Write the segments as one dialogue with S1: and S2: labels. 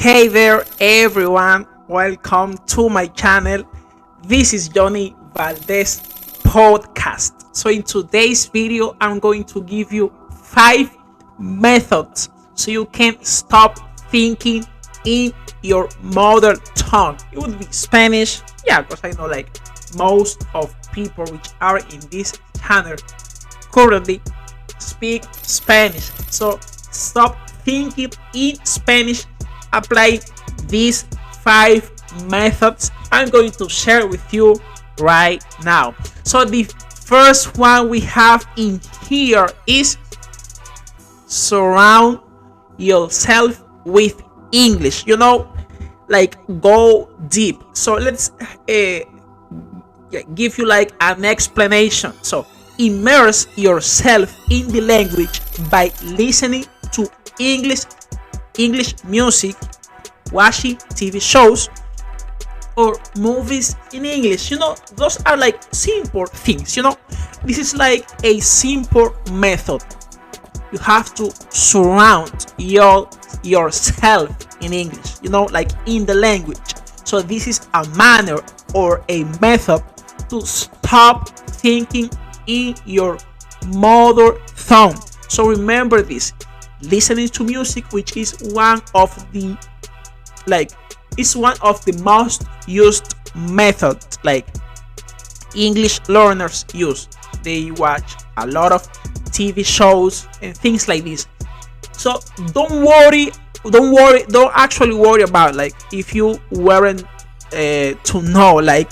S1: Hey there, everyone. Welcome to my channel. This is Johnny Valdez podcast. So in today's video, I'm going to give you 5 methods so you can stop thinking in your mother tongue. It would be Spanish. Yeah, because I know like most of people which are in this channel currently speak Spanish. So stop thinking in Spanish. Apply these 5 methods I'm going to share with you right now. So the first one we have in here is surround yourself with English. Like go deep. So let's give you like an explanation. So immerse yourself in the language by listening to English music, watching TV shows or movies in English. Those are like simple things. This is like a simple method. You have to surround yourself in English, like in the language. So this is a manner or a method to stop thinking in your mother tongue. So remember this. Listening to music, which is one of the most used methods like English learners use. They watch a lot of TV shows and things like this. So don't actually worry about like if you weren't to know like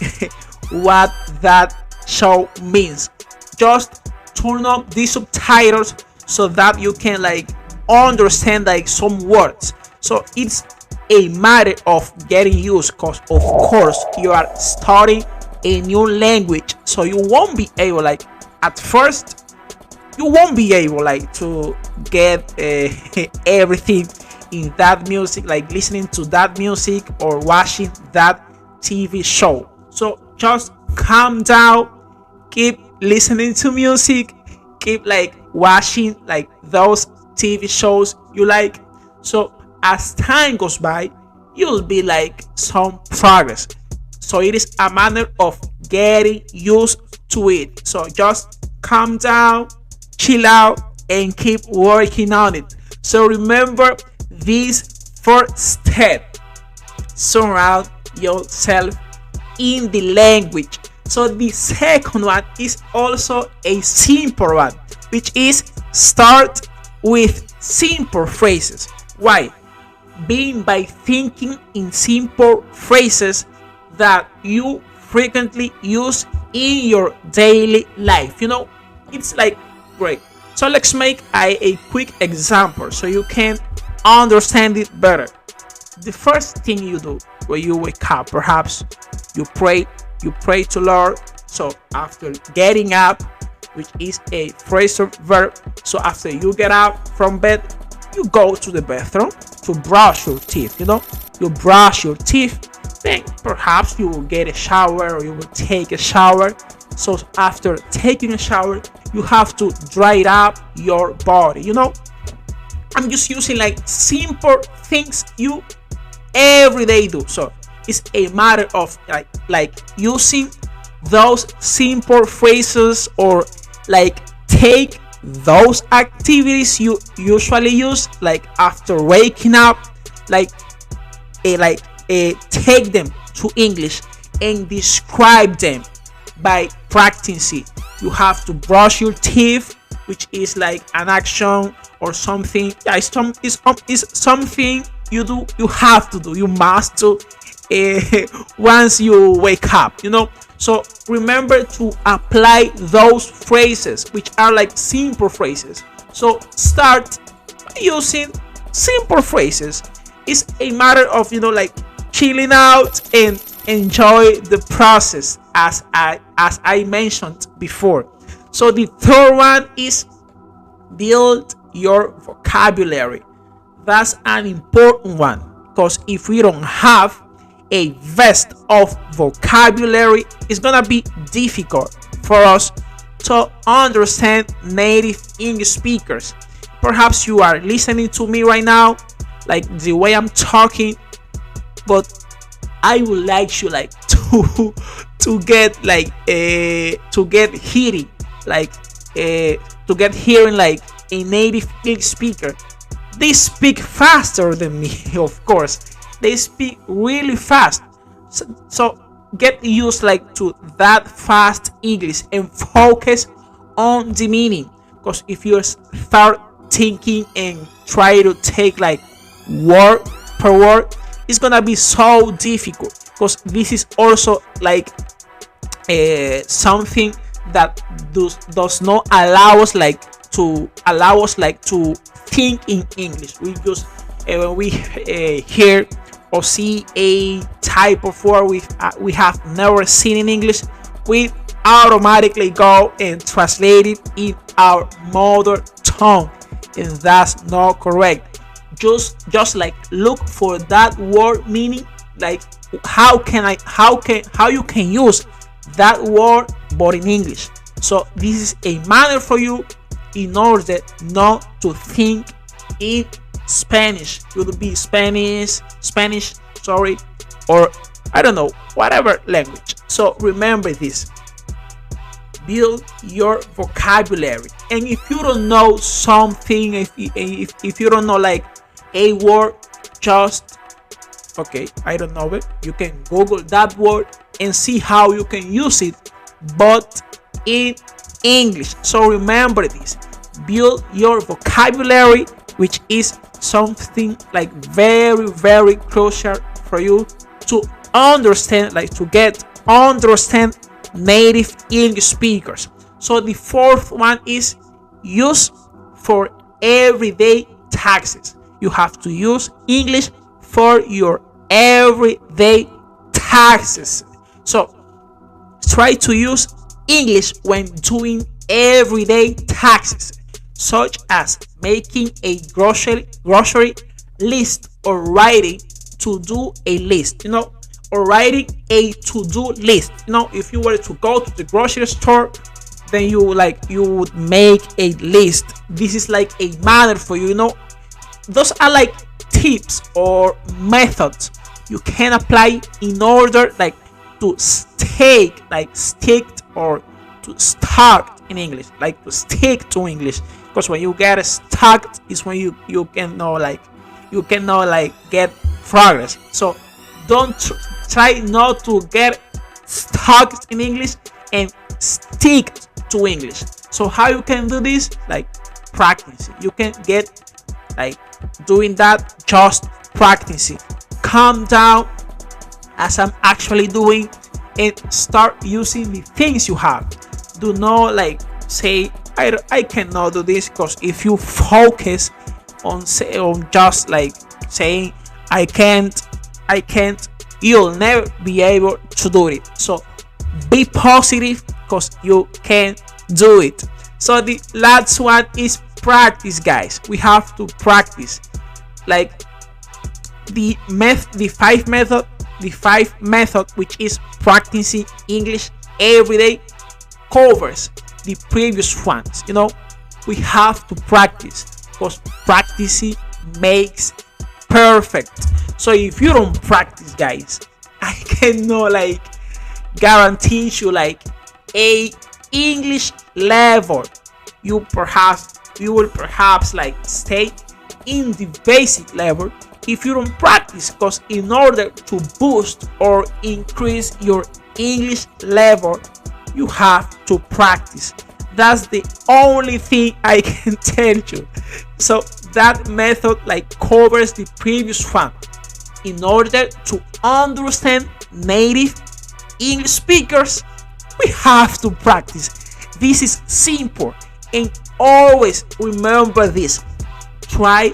S1: what that show means. Just turn up the subtitles so that you can like understand like some words. So it's a matter of getting used, because of course you are studying a new language, so you won't be able like at first you won't be able like to get everything in that music, like listening to that music or watching that TV show. So just calm down, keep listening to music, keep like watching like those TV shows you like. So as time goes by, you'll be like some progress. So it is a matter of getting used to it. So just calm down, chill out, and keep working on it. So remember this first step: surround yourself in the language. So the second one is also a simple one, which is start with simple phrases. Why? By thinking in simple phrases that you frequently use in your daily life. It's like great. So let's make a quick example so you can understand it better. The first thing you do when you wake up, perhaps you pray to Lord. So after getting up, which is a phrasal verb. So after you get out from bed, you go to the bathroom to brush your teeth. You brush your teeth, then perhaps you will get a shower or you will take a shower. So after taking a shower, you have to dry up your body. I'm just using like simple things you every day do. So it's a matter of like using those simple phrases, or like take those activities you usually use like after waking up, take them to English and describe them by practicing. You have to brush your teeth, which is like an action or something. It's something you do. You have to do. You must do once you wake up. So remember to apply those phrases, which are like simple phrases. So start using simple phrases. It's a matter of like chilling out and enjoy the process, as I mentioned before. So the third one is build your vocabulary. That's an important one, because if we don't have a vast of vocabulary, it's gonna be difficult for us to understand native English speakers. Perhaps you are listening to me right now like the way I'm talking, but I would like you like to get like to get hearing like to get hearing like a native English speaker. They speak faster than me, of course. They speak really fast. So get used like to that fast English and focus on the meaning. Because if you start thinking and try to take like word per word, it's gonna be so difficult. Because this is also like something that does not allow us like to think in English. We just when we hear or see a type of word we have never seen in English, we automatically go and translate it in our mother tongue, and that's not correct. Just like look for that word meaning, like how you can use that word but in English. So this is a manner for you in order not to think in Spanish. It would be Spanish, sorry, or I don't know, whatever language. So remember this. Build your vocabulary. And if you don't know something, if you don't know like a word, just okay, I don't know it. You can Google that word and see how you can use it, but in English. So remember this. Build your vocabulary, which is something like very, very crucial for you to understand, like to understand native English speakers. So the fourth one is use for everyday taxes. You have to use English for your everyday taxes. So try to use English when doing everyday taxes, such as making a grocery list or writing to do a list, or writing a to-do list. If you were to go to the grocery store, then you would make a list. This is like a manner for you, those are like tips or methods you can apply in order like to stick or to start in English, like to stick to English. Because when you get stuck is when you cannot get progress. So don't try not to get stuck in English and stick to English. So how you can do this? Like practicing. You can get like doing that, just practicing. Calm down as I'm actually doing and start using the things you have. Do not like say I cannot do this, because if you focus on just like saying I can't, you'll never be able to do it. So be positive, because you can do it. So the last one is practice, guys. We have to practice. Like the five method, which is practicing English every day, covers the previous ones. We have to practice, because practicing makes perfect. So if you don't practice, guys, I cannot like guarantee you like a English level. You will perhaps like stay in the basic level if you don't practice, because in order to boost or increase your English level, you have to practice. That's the only thing I can tell you. So that method like covers the previous one. In order to understand native English speakers, we have to practice. This is simple, and always remember this. Try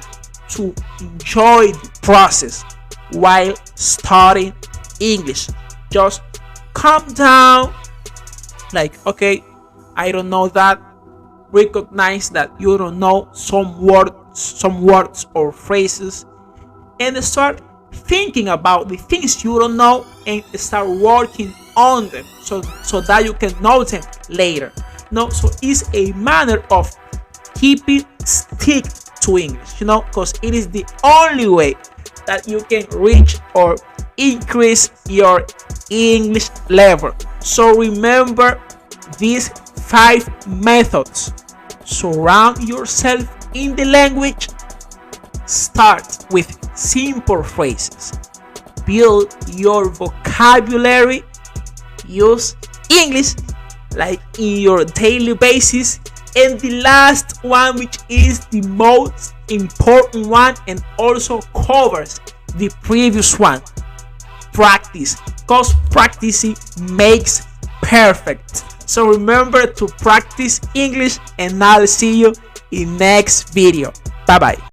S1: to enjoy the process while studying English. Just calm down. Like, okay, I don't know that. Recognize that you don't know some words or phrases, and start thinking about the things you don't know and start working on them so that you can know them later. So it's a manner of keeping stick to English, because it is the only way that you can reach or increase your English level. So remember these 5 methods. Surround yourself in the language. Start with simple phrases. Build your vocabulary. Use English like in your daily basis. And the last one, which is the most important one and also covers the previous one, practice, because practicing makes perfect. So remember to practice English, and I'll see you in next video. Bye bye.